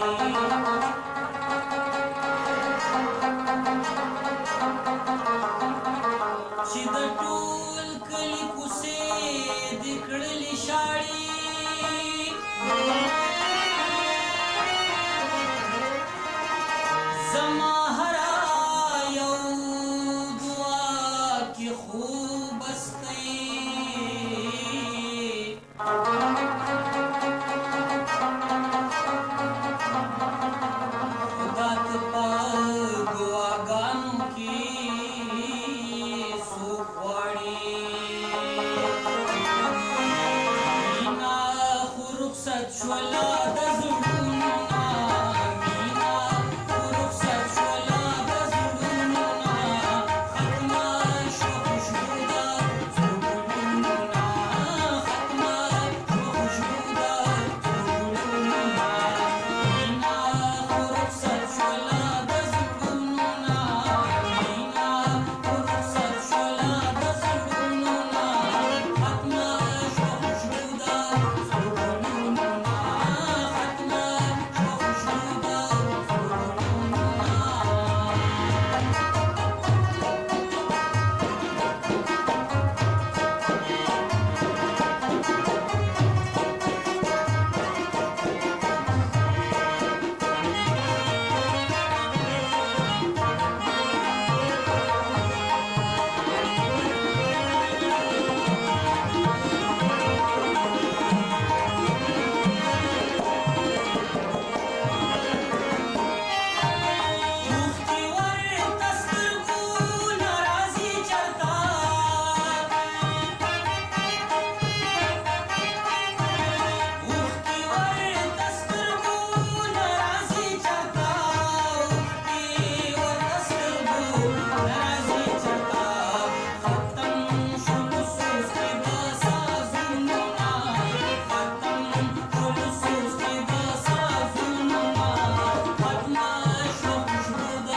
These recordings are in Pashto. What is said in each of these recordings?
چې د ټول کلي کوڅې دې کړلې شاړې زما هره یو دعا کې خوب استی خدا ته په دعاګانو کې څوک غواړي مینا خو رخصت شوله د زړونو نه مینا خو رخصت شوله د زړونو نه ختمه شوه خوشبو د څو ګلونو نه ختمه شوه خوشبو د څو ګلونو نه مینا خو رخصت شوله د زړونو نه مینا خو رخصت شوله د زړونو نه ختمه شوه خوشبو د څو ګلونو نه ختمه شوه خوشبو د څو ګلونو نه اوښکې ورته سترګونه راځي چرته اوښکې ورته سترګونه راځي چرته اوښکې ورته سترګونه راځي چرته ختم شول سوز کې د سازونو نه ختم شول سوز کې د سازونو نه ختمه شوه خوشبو د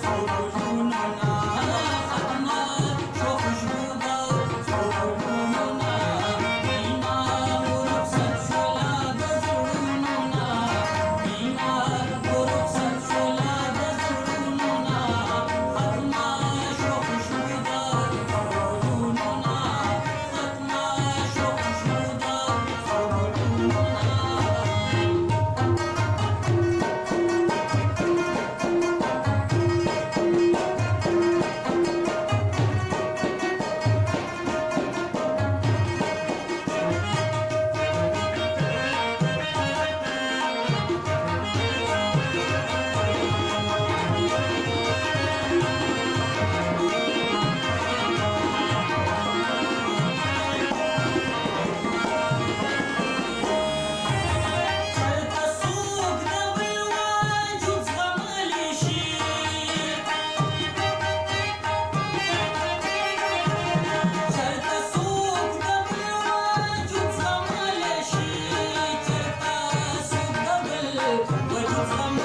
څو ګلونو نه ختمه شوه خوشبو د څو ګلونو نه مینا خو رخصت شوله د زړونو نه مینا خو رخصت شوله د زړونو نه ختمه شوه خوشبو د څو ګلونو نه ختمه شوه خوشبو د څو ګلونو نه چرته څوک د بل وجود زغملی شي چرته څوک د بل وجود زغملی شي چرته څوک د بل وجود زغملی